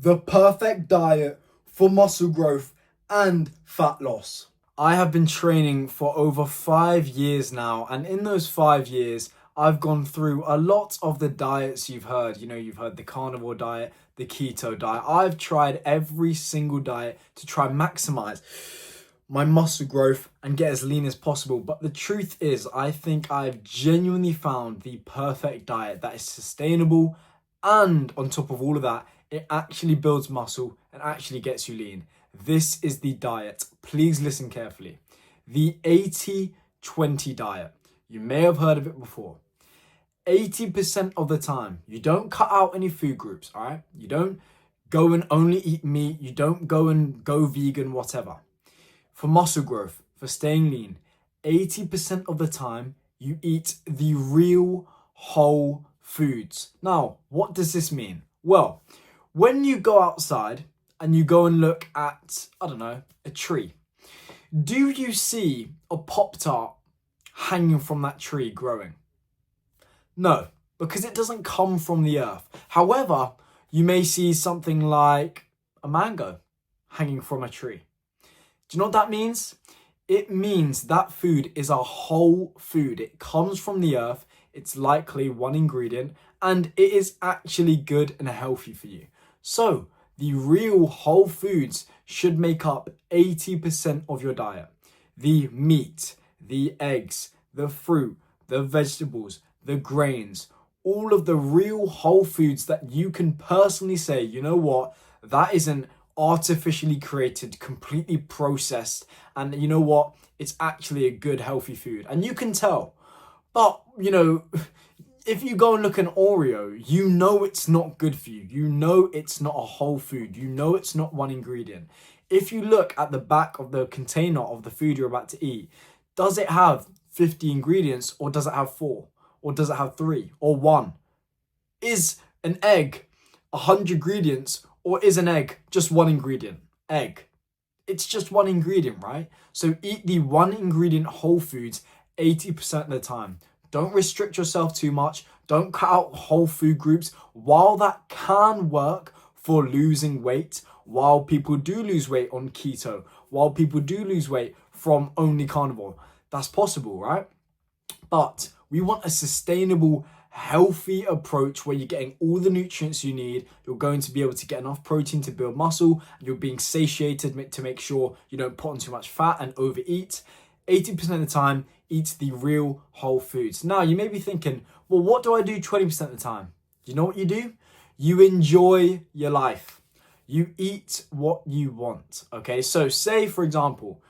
The perfect diet for muscle growth and fat loss. I have been training for over 5 years now, and in those 5 years, I've gone through a lot of the diets you've heard. You've heard the carnivore diet, the keto diet. I've tried every single diet to try and maximize my muscle growth and get as lean as possible. But the truth is, I think I've genuinely found the perfect diet that is sustainable, and on top of all of that, it actually builds muscle and actually gets you lean. This is the diet. Please listen carefully. The 80-20 diet. You may have heard of it before. 80% of the time, you don't cut out any food groups, all right? You don't go and only eat meat. You don't go and go vegan, whatever. For muscle growth, for staying lean, 80% of the time, you eat the real whole foods. Now, what does this mean? Well, when you go outside and you go and look at, I don't know, a tree, do you see a Pop-Tart hanging from that tree growing? No, because it doesn't come from the earth. However, you may see something like a mango hanging from a tree. Do you know what that means? It means that food is a whole food. It comes from the earth. It's likely one ingredient, and it is actually good and healthy for you. So the real whole foods should make up 80% of your diet. The meat, the eggs, the fruit, the vegetables, the grains, all of the real whole foods that you can personally say, you know what, that isn't artificially created, completely processed, and you know what, it's actually a good healthy food. And you can tell. But, if you go and look at an Oreo, you know it's not good for you. You know it's not a whole food. You know it's not one ingredient. If you look at the back of the container of the food you're about to eat, does it have 50 ingredients, or does it have 4? Or does it have 3 or 1? Is an egg 100 ingredients, or is an egg just one ingredient? Egg. It's just one ingredient, right? So eat the one ingredient whole foods 80% of the time. Don't restrict yourself too much. Don't cut out whole food groups. While that can work for losing weight, while people do lose weight on keto, while people do lose weight from only carnivore, that's possible, right? But we want a sustainable, healthy approach where you're getting all the nutrients you need. You're going to be able to get enough protein to build muscle. You're being satiated to make sure you don't put on too much fat and overeat. 80% of the time, eat the real whole foods. Now, you may be thinking, well, what do I do 20% of the time? You know what you do? You enjoy your life. You eat what you want, okay? So say, for example,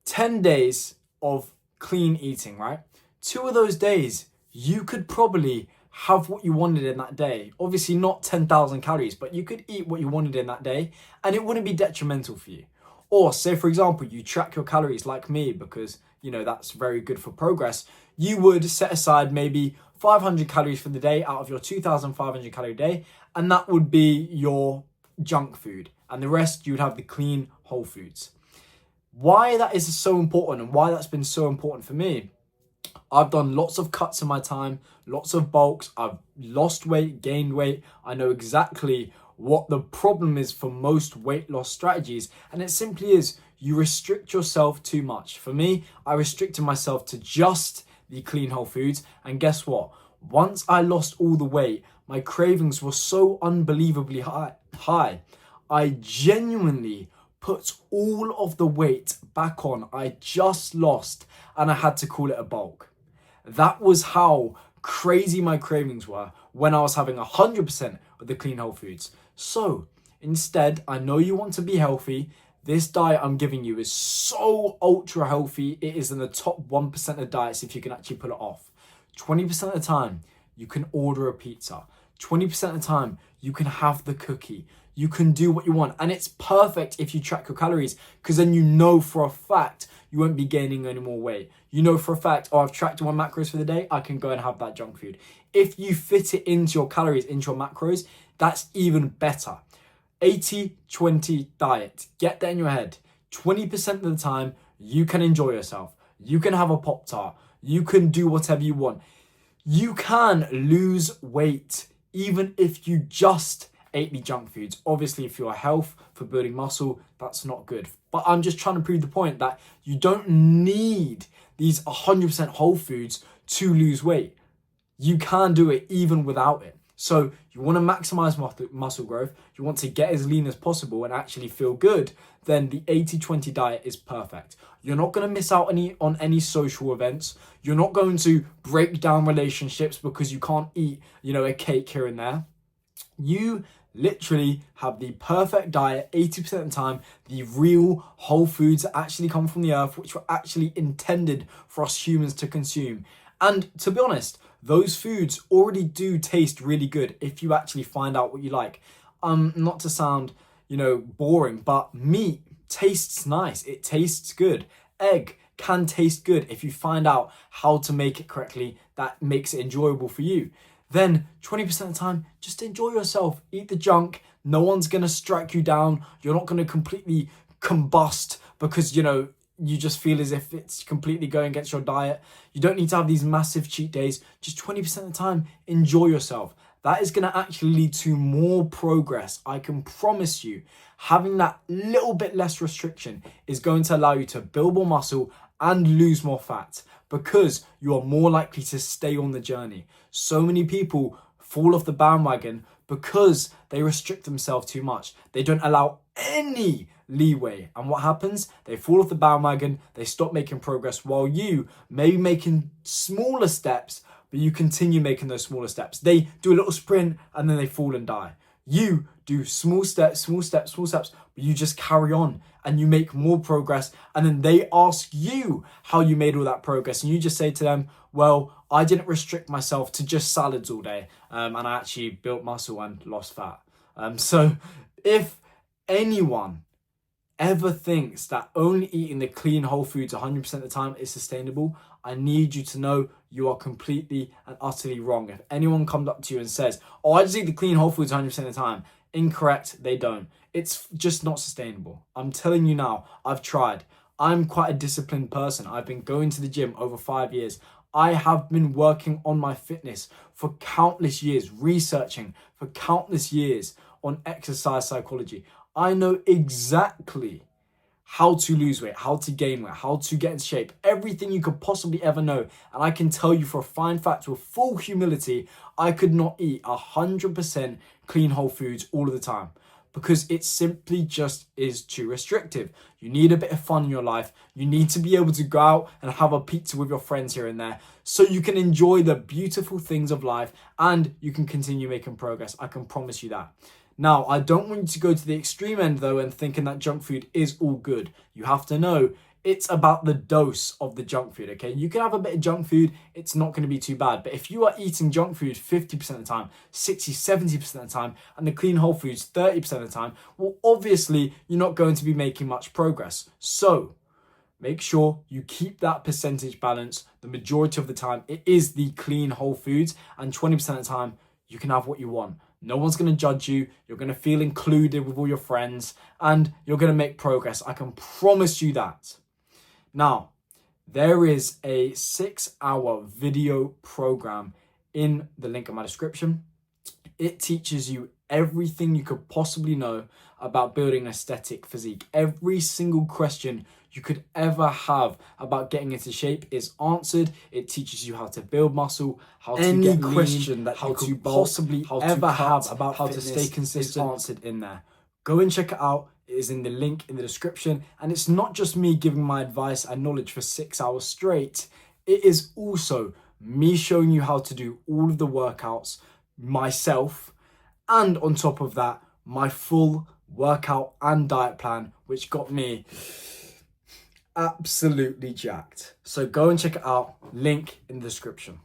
10 days of clean eating, right? 2 of those days, you could probably have what you wanted in that day. Obviously not 10,000 calories, but you could eat what you wanted in that day and it wouldn't be detrimental for you. Or say, for example, you track your calories like me because, that's very good for progress. You would set aside maybe 500 calories for the day out of your 2,500 calorie day, and that would be your junk food. And the rest, you would have the clean whole foods. Why that is so important and why that's been so important for me, I've done lots of cuts in my time, lots of bulks. I've lost weight, gained weight. I know exactly what the problem is for most weight loss strategies. And it simply is you restrict yourself too much. For me, I restricted myself to just the clean whole foods. And guess what? Once I lost all the weight, my cravings were so unbelievably high. I genuinely put all of the weight back on I just lost, and I had to call it a bulk. That was how crazy my cravings were when I was having 100% of the clean whole foods. So instead, I know you want to be healthy. This diet I'm giving you is so ultra healthy. It is in the top 1% of diets if you can actually pull it off. 20% of the time, you can order a pizza. 20% of the time, you can have the cookie. You can do what you want. And it's perfect if you track your calories, because then you know for a fact you won't be gaining any more weight. You know for a fact, I've tracked my macros for the day, I can go and have that junk food. If you fit it into your calories, into your macros, that's even better. 80-20 diet. Get that in your head. 20% of the time, you can enjoy yourself. You can have a Pop-Tart. You can do whatever you want. You can lose weight even if you just ate the junk foods. Obviously, for your health, for building muscle, that's not good. But I'm just trying to prove the point that you don't need these 100% whole foods to lose weight. You can do it even without it. So you want to maximize muscle growth, you want to get as lean as possible and actually feel good, then the 80-20 diet is perfect. You're not going to miss out on any social events. You're not going to break down relationships because you can't eat, a cake here and there. You literally have the perfect diet 80% of the time, the real whole foods that actually come from the earth, which were actually intended for us humans to consume. And to be honest, those foods already do taste really good if you actually find out what you like. Not to sound, boring, but meat tastes nice. It tastes good. Egg can taste good if you find out how to make it correctly. That makes it enjoyable for you. Then 20% of the time, just enjoy yourself. Eat the junk. No one's going to strike you down. You're not going to completely combust because, you just feel as if it's completely going against your diet. You don't need to have these massive cheat days. Just 20% of the time, enjoy yourself. That is going to actually lead to more progress. I can promise you, having that little bit less restriction is going to allow you to build more muscle and lose more fat because you are more likely to stay on the journey. So many people fall off the bandwagon because they restrict themselves too much. They don't allow any leeway. And what happens? They fall off the bandwagon, they stop making progress, while you may be making smaller steps, but you continue making those smaller steps. They do a little sprint and then they fall and die. You do small steps, but you just carry on and you make more progress. And then they ask you how you made all that progress. And you just say to them, well, I didn't restrict myself to just salads all day. And I actually built muscle and lost fat. So if anyone ever thinks that only eating the clean whole foods 100% of the time is sustainable, I need you to know you are completely and utterly wrong. If anyone comes up to you and says, oh, I just eat the clean whole foods 100% of the time, incorrect, they don't. It's just not sustainable. I'm telling you now, I've tried. I'm quite a disciplined person. I've been going to the gym over 5 years. I have been working on my fitness for countless years, researching for countless years on exercise psychology. I know exactly how to lose weight, how to gain weight, how to get in shape, everything you could possibly ever know. And I can tell you for a fine fact, with full humility, I could not eat 100% clean whole foods all of the time because it simply just is too restrictive. You need a bit of fun in your life. You need to be able to go out and have a pizza with your friends here and there so you can enjoy the beautiful things of life and you can continue making progress. I can promise you that. Now, I don't want you to go to the extreme end though and thinking that junk food is all good. You have to know it's about the dose of the junk food, okay? You can have a bit of junk food, it's not going to be too bad. But if you are eating junk food 50% of the time, 60, 70% of the time, and the clean whole foods 30% of the time, well, obviously, you're not going to be making much progress. So, make sure you keep that percentage balance. The majority of the time, it is the clean whole foods, and 20% of the time, you can have what you want. No one's going to judge you. You're going to feel included with all your friends and you're going to make progress. I can promise you that. Now, there is a 6-hour video program in the link in my description. It teaches you everything you could possibly know about building an aesthetic physique. Every single question you could ever have about getting into shape is answered. It teaches you how to build muscle, how to Any get question lean, that how you to could bulk, possibly how ever to have cut, about how to fitness stay is consistent, answered in there. Go and check it out. It is in the link in the description. And it's not just me giving my advice and knowledge for 6 hours straight. It is also me showing you how to do all of the workouts myself. And on top of that, my full workout and diet plan, which got me absolutely jacked. So go and check it out. Link in the description.